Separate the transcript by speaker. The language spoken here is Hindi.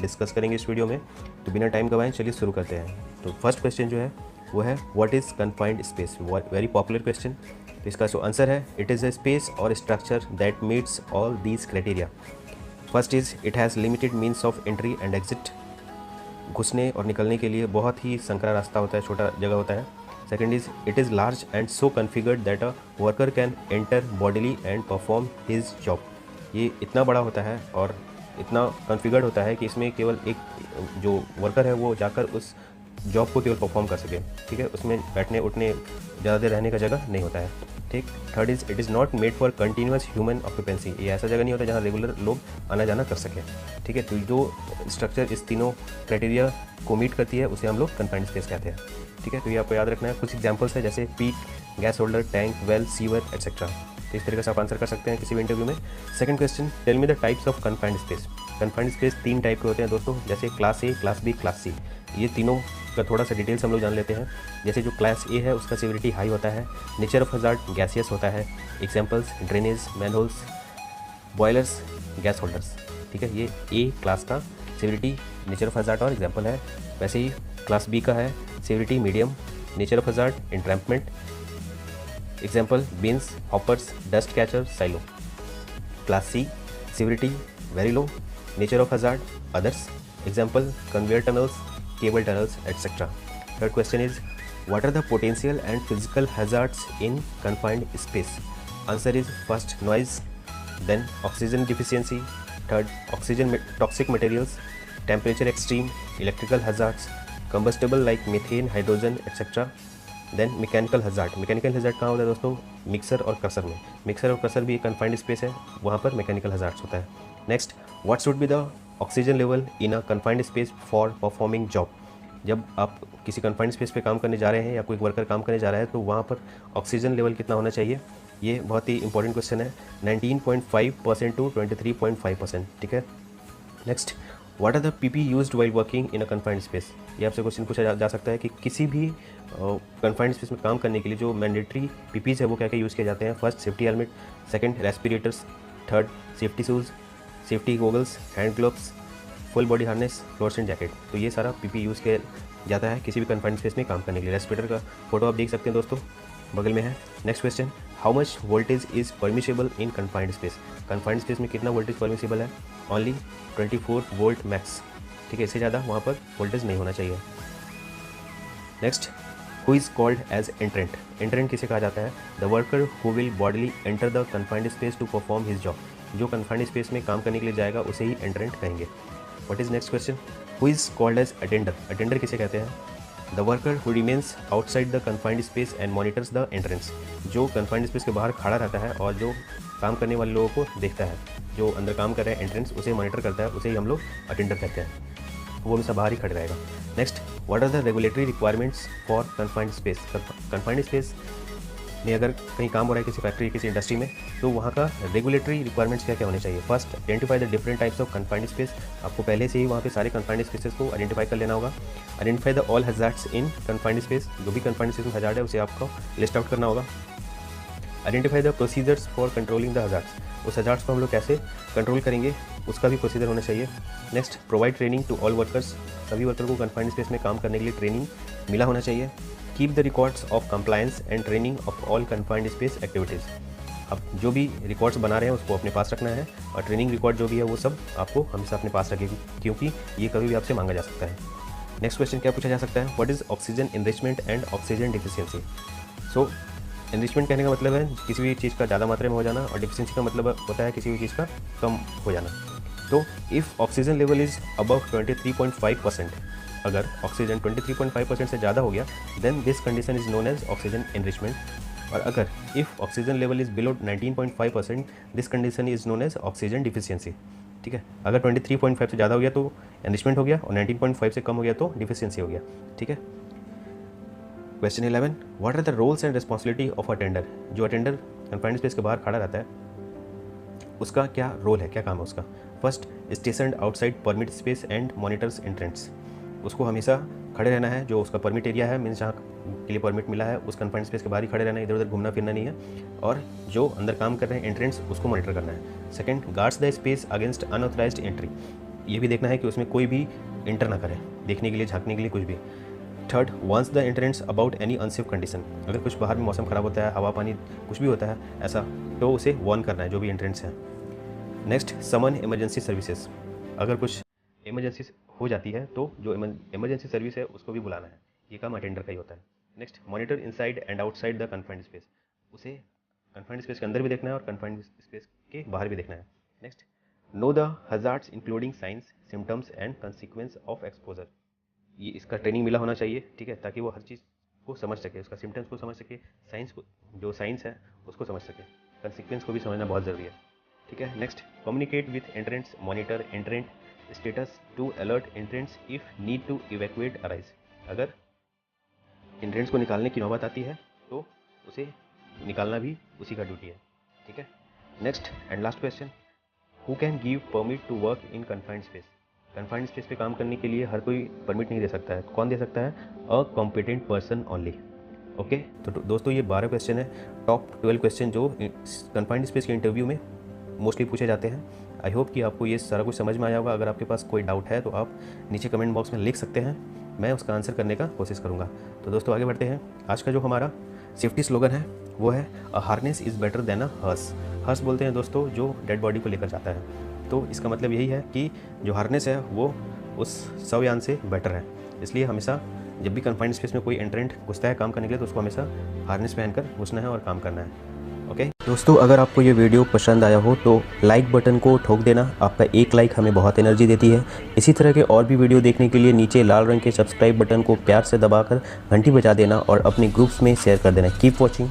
Speaker 1: डिस्कस करेंगे इस वीडियो में। तो बिना टाइम गवाएं चलिए शुरू करते हैं। तो फर्स्ट क्वेश्चन जो है वो है what is confined space. Very popular question. तो इसका जो आंसर है इट इज़ अ स्पेस और structure that meets all these criteria. First is it has limited means of entry and exit. घुसने और निकलने के लिए बहुत ही संकरा रास्ता होता है, छोटा जगह होता है। Second is it is large and so configured that a worker can enter bodily and perform his job. ये इतना बड़ा होता है और इतना कॉन्फ़िगर्ड होता है कि इसमें केवल एक जो वर्कर है वो जाकर उस जॉब को केवल परफॉर्म कर सके। ठीक है, उसमें बैठने उठने ज़्यादा देर रहने का जगह नहीं होता है। ठीक। Third is it is not made for continuous human occupancy. ये ऐसा जगह नहीं होता जहाँ रेगुलर लोग आना जाना कर सकें। ठीक है, तो जो स्ट्रक्चर इस तीनों क्राइटेरिया को मीट करती है उसे हम लोग कन्फाइंड स्पेस कहते हैं। ठीक है, तो ये आपको याद रखना है। कुछ एग्जाम्पल्स है जैसे peak, gas holder, tank, well, sewer etcetera. तो इस तरीके से आप आंसर कर सकते हैं किसी भी इंटरव्यू में। Second question, tell me the types of confined space. Confined space 3 type के होते हैं दोस्तों, जैसे class A, class B, class C. ये तीनों का थोड़ा सा डिटेल्स हम लोग जान लेते हैं। जैसे जो क्लास ए है उसका सिविलिटी हाई होता है, नेचर ऑफ हजार्ड गैसियस होता है। Examples drainage, manholes, boilers, gas holders. ठीक है, ये ए क्लास का सिविलिटी, नेचर ऑफ हजार्ड और एग्जाम्पल है। वैसे ही क्लास बी का है severity medium, nature of hazard entrapment, example bins, hoppers, dust catcher, silo. Class C severity very low, nature of hazard others, example conveyor tunnels, cable tunnels, etc. Third question is what are the potential and physical hazards in confined space? Answer is first noise, then oxygen deficiency, third oxygen toxic materials, temperature extreme, electrical hazards, combustible like methane, hydrogen, etc. then mechanical hazard. mechanical hazard कहाँ होता है दोस्तों? मिक्सर और क्रसर में। मिक्सर और क्रसर भी एक confined space है, वहाँ पर mechanical hazards होता है। Next, what should be the oxygen level in a confined space for performing job. जब आप किसी कन्फाइंड स्पेस पे काम करने जा रहे हैं या कोई वर्कर काम करने जा रहा है तो वहाँ पर ऑक्सीजन लेवल कितना होना चाहिए, ये बहुत ही इंपॉर्टेंट क्वेश्चन है। 19.5% टू 23.5%। ठीक है। Next, what are the PP used while working in a confined space. ये आपसे क्वेश्चन पूछा जा सकता है कि किसी भी कन्फाइंड स्पेस में काम करने के लिए जो मैंडेटरी पीपीज है वो क्या क्या यूज़ किए जाते हैं। First safety helmet, second respirators, third safety shoes, safety goggles, hand gloves, full body harness, fluorescent jacket. तो ये सारा पीपी यूज़ किया जाता है किसी भी कन्फाइंड स्पेस में काम करने के लिए। रेस्पिरेटर का फोटो आप देख सकते हैं दोस्तों, बगल में है। Next question, how much voltage is permissible in confined space. Confined space में कितना वोल्टेज परमिशेबल है? Only 24 volt max. ठीक है, इससे ज़्यादा वहाँ पर वोल्टेज नहीं होना चाहिए। Next, who is called as entrant. Entrant किसे कहा जाता है? The worker who will bodily enter the confined space to perform his job. जो कन्फाइंड स्पेस में काम करने के लिए जाएगा उसे ही एंट्रेंट कहेंगे। What is next question, who is called as attender. Attender किसे कहते हैं? The worker who remains outside the confined space and monitors the entrants. जो कन्फाइंड स्पेस के बाहर खड़ा रहता है और जो काम करने वाले लोगों को देखता है, जो अंदर काम कर रहे हैं एंट्रेंस उसे मॉनिटर करता है, उसे ही हम लोग अटेंडर कहते हैं। वो हमेशा बाहर ही खड़े रहेगा। Next, what are the regulatory requirements for confined space. Confined space में अगर कहीं काम हो रहा है किसी फैक्ट्री, किसी इंडस्ट्री में, तो वहाँ का रेगुलेटरी रिक्वायरमेंट्स क्या क्या होने चाहिए। First, identify the different types of confined space. आपको पहले से ही वहाँ पे सारे कन्फाइंड स्पेसेस को आइडेंटिफाई कर लेना होगा। Identify the all hazards in confined space. जो भी कन्फाइंड स्पेस में हजार्ड है उसे आपको लिस्ट आउट करना होगा। Identify the procedures for controlling the hazards. उस हजार्ड्स को हम लोग कैसे कंट्रोल करेंगे उसका भी प्रोसीजर होना चाहिए। Next, provide training to all workers. सभी वर्कर को कन्फाइंड स्पेस में काम करने के लिए ट्रेनिंग मिला होना चाहिए। Keep the records of compliance and training of all confined space activities. अब जो भी रिकॉर्ड्स बना रहे हैं उसको अपने पास रखना है और ट्रेनिंग रिकॉर्ड जो भी है वो सब आपको हमेशा अपने पास रखेगी, क्योंकि ये कभी भी आपसे मांगा जा सकता है। नेक्स्ट क्वेश्चन क्या पूछा जा सकता है, what is oxygen enrichment and oxygen deficiency. So enrichment कहने का मतलब है किसी भी चीज़ का ज़्यादा मात्रा में हो जाना और डिफिशियंसी का मतलब होता है किसी भी चीज़ का कम हो जाना। तो if oxygen level is above 23.5%, अगर ऑक्सीजन 23.5% से ज़्यादा हो गया then this condition is known as oxygen enrichment. और अगर if oxygen level is below 19.5% this condition is known as oxygen deficiency. ठीक है, अगर 23.5 से ज़्यादा हो गया तो एनरिचमेंट हो गया और 19.5 से कम हो गया तो डिफिशियंसी हो गया। ठीक है। Question 11, what are the roles and responsibility of attender. जो अटेंडर कन्फाइंड स्पेस के बाहर खड़ा रहता है उसका क्या रोल है, क्या काम है उसका। First, स्टेशनड outside permit space and monitors entrance. उसको हमेशा खड़े रहना है, जो उसका परमिट एरिया है, मीन्स जहाँ के लिए परमिट मिला है उस कन्फाइंड स्पेस के बाहर ही खड़े रहना है, इधर उधर घूमना फिरना नहीं है। और जो अंदर काम कर रहे हैं एंट्रेंस उसको मॉनिटर करना है। Second, guards the space against unauthorized entry. ये भी देखना है कि उसमें कोई भी इंटर ना करे, देखने के लिए, झांकने के लिए, कुछ भी। Third, once the entrants about any unsafe condition, अगर कुछ बाहर में मौसम ख़राब होता है, हवा पानी कुछ भी होता है ऐसा, तो उसे वार्न करना है जो भी एंट्रेंस है। नेक्स्ट, समन इमरजेंसी सर्विसेज, अगर कुछ इमरजेंसी हो जाती है तो जो इमरजेंसी सर्विस है उसको भी बुलाना है, ये काम अटेंडर का ही होता है। Next, monitor inside and outside the confined space, उसे कन्फाइंड स्पेस के अंदर भी देखना है और कन्फाइंड स्पेस के बाहर भी देखना है। Next, know the hazards including science, symptoms and consequence of exposure, ये इसका ट्रेनिंग मिला होना चाहिए, ठीक है, ताकि वो हर चीज़ को समझ सके, उसका सिम्टम्स को समझ सके, साइंस को, जो साइंस है उसको समझ सके, कंसिक्वेंस को भी समझना बहुत ज़रूरी है, ठीक है। Next, communicate with entrants, monitor entrant status to alert entrants if need to evacuate arise, अगर एंट्रेंट्स को निकालने की नौबत आती है तो उसे निकालना भी उसी का ड्यूटी है, ठीक है। Next and last question, who can give permit to work in confined space, confined space पे काम करने के लिए हर कोई परमिट नहीं दे सकता है, कौन दे सकता है? A competent person only. Okay, तो दोस्तों ये 12 क्वेश्चन है, टॉप 12 क्वेश्चन जो कन्फाइंड स्पेस के इंटरव्यू में मोस्टली पूछे जाते हैं। आई होप कि आपको ये सारा कुछ समझ में आया होगा। अगर आपके पास कोई डाउट है तो आप नीचे कमेंट बॉक्स में लिख सकते हैं, मैं उसका आंसर करने का कोशिश करूँगा। तो दोस्तों आगे बढ़ते हैं। आज का जो हमारा सेफ्टी स्लोगन है वो है a harness is better than a hearse. Hearse बोलते हैं दोस्तों जो डेड बॉडी को लेकर जाता है, तो इसका मतलब यही है कि जो हार्नेस है वो उस शवयान से बेटर है। इसलिए हमेशा जब भी कन्फाइंड स्पेस में कोई एंट्रेंट घुसता है काम करने के लिए तो उसको हमेशा हार्नेस पहनकर घुसना है और काम करना है। ओके दोस्तों, अगर आपको ये वीडियो पसंद आया हो तो लाइक बटन को ठोक देना, आपका एक लाइक हमें बहुत एनर्जी देती है। इसी तरह के और भी वीडियो देखने के लिए नीचे लाल रंग के सब्सक्राइब बटन को प्यार से दबाकर घंटी बजा देना और अपने ग्रुप्स में शेयर कर देना। Keep watching.